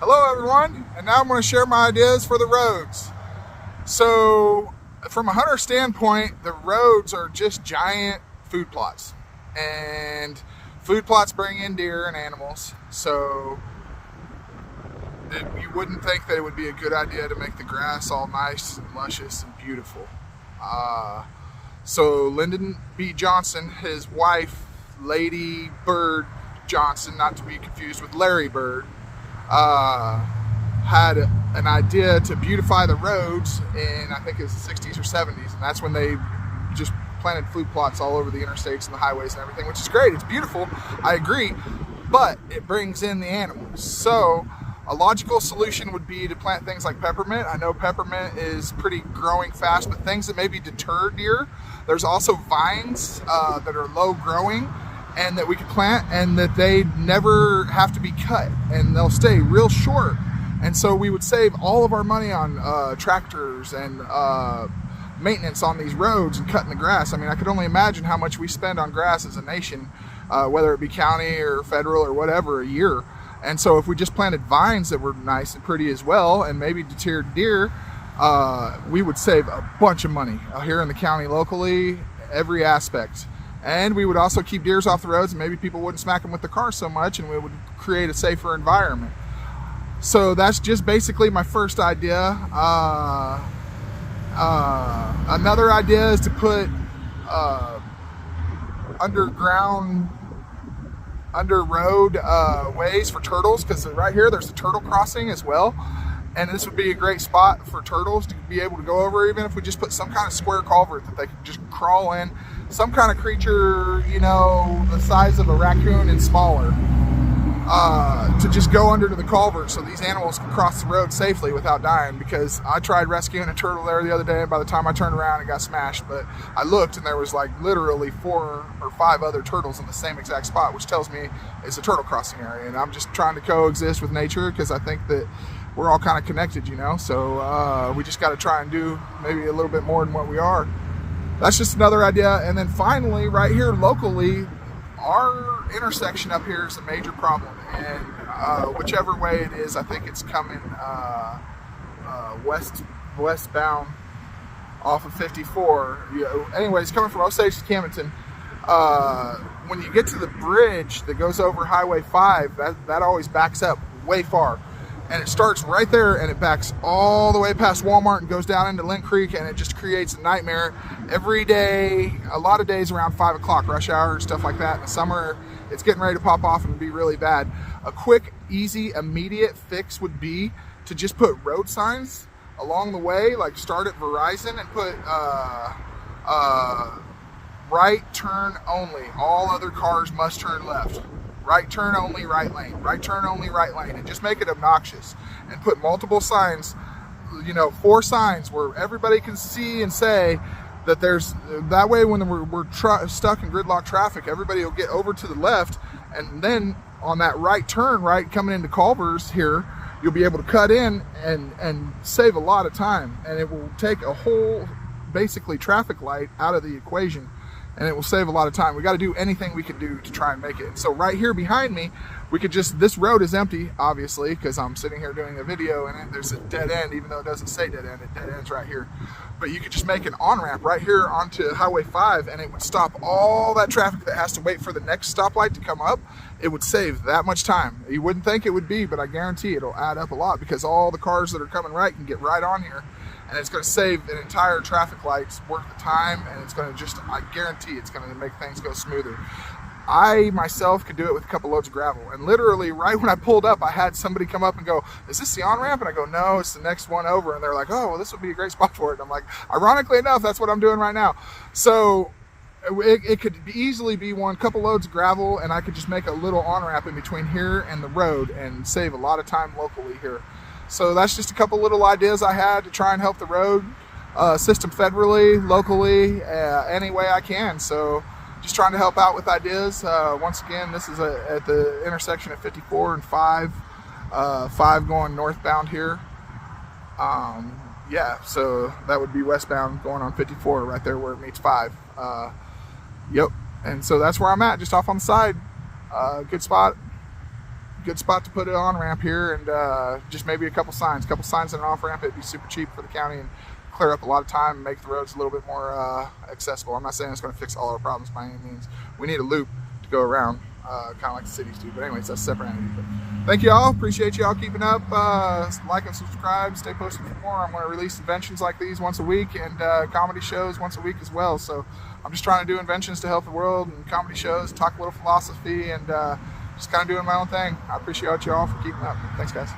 Hello everyone, and now I'm going to share my ideas for the roads. So from a hunter standpoint, the roads are just giant food plots, and food plots bring in deer and animals, so you wouldn't think that it would be a good idea to make the grass all nice and luscious and beautiful. So Lyndon B. Johnson, his wife, Lady Bird Johnson, not to be confused with Larry Bird, had an idea to beautify the roads in, I think it was the 60s or 70s, and that's when they just planted food plots all over the interstates and the highways and everything, which is great. It's beautiful, I agree, but it brings in the animals. So a logical solution would be to plant things like peppermint. I know peppermint is pretty growing fast, but things that maybe deter deer. There's also vines that are low growing and that we could plant, and that they never have to be cut, and they'll stay real short. And so we would save all of our money on tractors and maintenance on these roads and cutting the grass. I mean, I could only imagine how much we spend on grass as a nation, whether it be county or federal or whatever, a year. And so if we just planted vines that were nice and pretty as well, and maybe deterred deer, we would save a bunch of money here in the county, locally, every aspect. And we would also keep deers off the roads, and maybe people wouldn't smack them with the car so much, and we would create a safer environment. So that's just basically my first idea. Another idea is to put under road ways for turtles, because right here there's a turtle crossing as well, and this would be a great spot for turtles to be able to go over, even if we just put some kind of square culvert that they could just crawl in, some kind of creature, you know, the size of a raccoon and smaller, to just go under to the culvert so these animals can cross the road safely without dying. Because I tried rescuing a turtle there the other day, and by the time I turned around it got smashed. But I looked, and there was like literally 4 or 5 other turtles in the same exact spot, which tells me it's a turtle crossing area. And I'm just trying to coexist with nature, because I think that we're all kind of connected, you know. So we just got to try and do maybe a little bit more than what we are. That's just another idea. And then finally, right here locally, our intersection up here is a major problem, and whichever way it is, I think it's coming westbound off of 54. Anyways, coming from Osage to Camden. When you get to the bridge that goes over Highway 5, that always backs up way far. And it starts right there, and it backs all the way past Walmart and goes down into Lint Creek, and it just creates a nightmare every day, a lot of days around 5 o'clock, rush hour and stuff like that. In the summer, it's getting ready to pop off and be really bad. A quick, easy, immediate fix would be to just put road signs along the way, like start at Verizon and put right turn only. All other cars must turn left. Right turn only, right lane. Right turn only, right lane. And just make it obnoxious. And put multiple signs, 4 signs where everybody can see and say that there's, that way when we're stuck in gridlock traffic, everybody will get over to the left, and then on that right turn, right, coming into Culver's here, you'll be able to cut in and save a lot of time. And it will take a whole, basically, traffic light out of the equation. And it will save a lot of time. We got to do anything we can do to try and make it. So right here behind me, we could just, this road is empty, obviously, because I'm sitting here doing a video, and there's a dead end, even though it doesn't say dead end, it dead ends right here. But you could just make an on-ramp right here onto Highway 5, and it would stop all that traffic that has to wait for the next stoplight to come up. It would save that much time. You wouldn't think it would be, but I guarantee it'll add up a lot, because all the cars that are coming right can get right on here. And it's going to save an entire traffic light's worth of time, and it's going to just, I guarantee it's going to make things go smoother. I myself could do it with a couple loads of gravel, and literally right when I pulled up, I had somebody come up and go, "Is this the on-ramp?" And I go, "No, it's the next one over." And they're like, "Oh, well, this would be a great spot for it." And I'm like, ironically enough, that's what I'm doing right now. So it could easily be one couple loads of gravel, and I could just make a little on-ramp in between here and the road and save a lot of time locally here. So that's just a couple little ideas I had to try and help the road system federally, locally, any way I can. So just trying to help out with ideas. Once again, this is at the intersection of 54 and 5, 5 going northbound here. Yeah, so that would be westbound going on 54 right there where it meets 5. Yep, and so that's where I'm at, just off on the side. Good spot. good spot to put an on-ramp here, and just maybe a couple signs and an off-ramp. It'd be super cheap for the county and clear up a lot of time and make the roads a little bit more accessible. I'm not saying it's going to fix all our problems by any means. We need a loop to go around, kind of like the cities do. But anyways, that's a separate entity. But thank you all. Appreciate you all keeping up. Like and subscribe. Stay posted for more. I'm going to release inventions like these once a week, and comedy shows once a week as well. So I'm just trying to do inventions to help the world, and comedy shows, talk a little philosophy, and just kind of doing my own thing. I appreciate you all for keeping up. Thanks, guys.